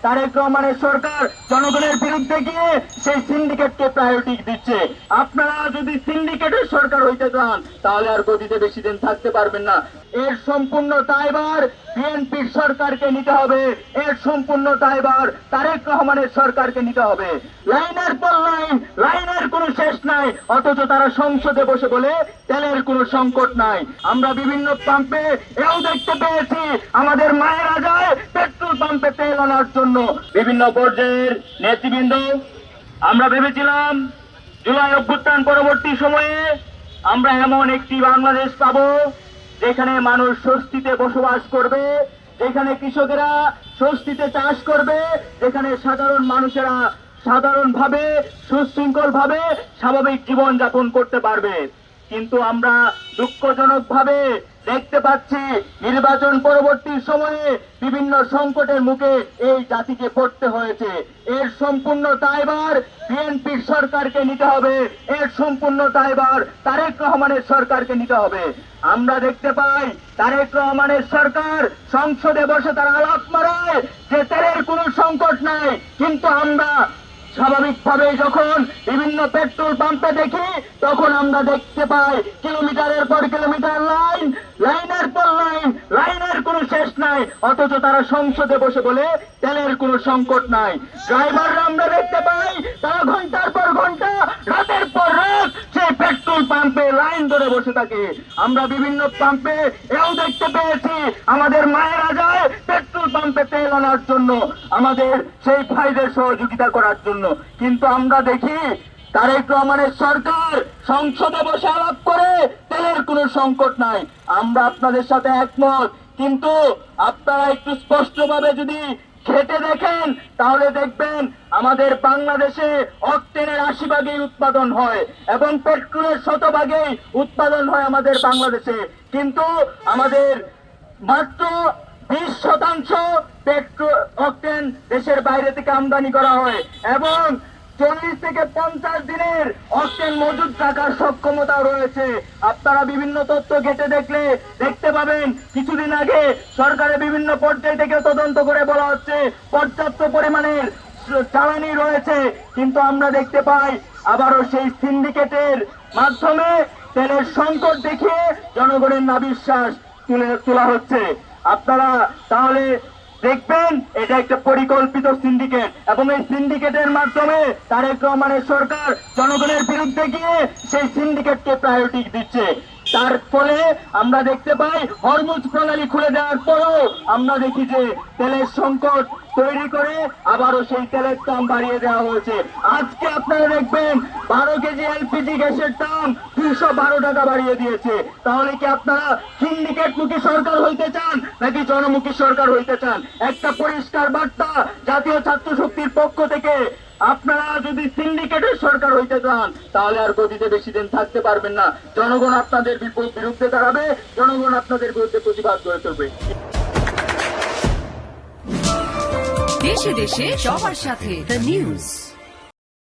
তারেক রহমানের সরকার জনগণের বিরুদ্ধে গিয়ে সেই সিন্ডিকেটকে প্রায়োরিটি দিচ্ছে। আপনারা যদি সিন্ডিকেটের সরকার হইতে চান তাহলে আর গদিতে বেশি দিন থাকতে পারবেন না। এর সম্পূর্ণ দায়ভার বিএনপির সরকারকে নিতে হবে, এর সম্পূর্ণ দায়ভার তারেক রহমানের সরকারকে নিতে হবে। লাইনের পর লাইন, লাইনের কোনো শেষ নাই, অথচ তারা সংসদে বসে বলে তেলের কোনো সংকট নাই। আমরা বিভিন্ন পাম্পে এও দেখতে পেয়েছি আমাদের মায়েরা যায় পেট্রোল পাম্পে তেল আনার জন্য। বিভিন্ন পর্যায়ের নেতৃবৃন্দ, আমরা ভেবেছিলাম জুলাই অভ্যুত্থান পরবর্তী সময়ে আমরা এমন একটি বাংলাদেশ পাবো যেখানে মানুষ স্বস্তিতে বসবাস করবে, যেখানে কৃষকেরা স্বস্তিতে চাষ করবে, যেখানে সাধারণ মানুষেরা সাধারণভাবে সুশৃঙ্খল ভাবে স্বাভাবিক জীবন যাপন করতে পারবে। কিন্তু আমরা দুঃখজনকভাবে দেখতে পাচ্ছি নির্বাচন পরবর্তী সময়ে বিভিন্ন সংকটের মুখে এই জাতিকে পড়তে হয়েছে। এর সম্পূর্ণ দায়ভার বিএনপির সরকারকে নিতে হবে, এর সম্পূর্ণ দায়ভার তারেক রহমানের সরকারকে নিতে হবে। আমরা দেখতে পাই তারেক রহমানের সরকার সংসদে বসে তারা আলাপ মারায় যে তেলের কোনো সংকট নাই, কিন্তু আমরা স্বাভাবিকভাবে যখন বিভিন্ন পেট্রোল পাম্পে দেখি তখন আমরা দেখতে পাই কিলোমিটারের পর কিলোমিটার লাইন, লাইনের পর লাইন, লাইনের কোনো শেষ নাই, অথচ তারা সংসদে বসে বলে তেলের কোনো সংকট নাই। ড্রাইভাররা আমরা দেখতে পাই তারা ঘন্টার পর ঘন্টা, রাতের পর রাত সেই পেট্রোল পাম্পে লাইন ধরে বসে থাকে। আমরা বিভিন্ন পাম্পে এও দেখতে পেয়েছি আমাদের মায়েরা যায় পেট্রোল পাম্পে তেল আনার জন্য, আমাদের সেই ভাইদের সহযোগিতা করার জন্য। কিন্তু আমরা দেখি তারেক রহমানের সরকার সংসদে বসে আলাপ করে তেলের কোনো সংকট নাই। আমরা আপনাদের সাথে একমত, কিন্তু আপনারা একটু স্পষ্টভাবে যদি খেটে দেখেন তাহলে দেখবেন আমাদের বাংলাদেশে অক্টেনের 80% উৎপাদন হয় এবং পেট্রোলের 100% উৎপাদন হয় আমাদের বাংলাদেশে, কিন্তু আমাদের মাত্র 20% পেট্রোল অক্টেন দেশের বাইরে থেকে আমদানি করা হয় এবং 40 থেকে 50 দিনের অক্টেন মজুদ রাখার সক্ষমতা রয়েছে। আপনারা বিভিন্ন তথ্য ঘেটে দেখলে দেখতে পাবেন কিছুদিন আগে সরকারের বিভিন্ন পর্যায় থেকে তদন্ত করে বলা হচ্ছে পর্যাপ্ত পরিমাণের জ্বালানি রয়েছে, কিন্তু আমরা দেখতে পাই আবারও সেই সিন্ডিকেটের মাধ্যমে তেলের সংকট দেখিয়ে জনগণের নাবিশ্বাস তোলা হচ্ছে। আপনারা তাহলে দেখবেন এটা একটা পরিকল্পিত সিন্ডিকেট এবং এই সিন্ডিকেটের মাধ্যমে তারেক রহমানের সরকার জনগণের বিরুদ্ধে গিয়ে সেই সিন্ডিকেটকে প্রায়োরিটি দিচ্ছে। তার ফলে আমরা দেখতে পাই হরমুজ প্রণালী খুলে দেওয়ার পরেও আমরা দেখি যে তেলের সংকট তৈরি করে আবারও সেই তেলের দাম বাড়িয়ে দেওয়া হয়েছে। আজকে আপনারা দেখবেন 12 কেজি এলপিজি গ্যাসের দাম 212 টাকা বাড়িয়ে দিয়েছে। তাহলে কি আপনারা সিন্ডিকেটমুখী সরকার হইতে চান নাকি জনমুখী সরকার হইতে চান? একটা পরিষ্কার বার্তা জাতীয় ছাত্র শক্তির পক্ষ থেকে, আপনারা যদি সিন্ডিকেটের সরকার হইতে চান তাহলে আর গদিতে বেশি দিন থাকতে পারবেন না। জনগণ আপনাদের বিরুদ্ধে দাঁড়াবে, জনগণ আপনাদের বিরুদ্ধে প্রতিবাদ করে তুলবে। দেশে দেশে সবার সাথে দ্য নিউজ।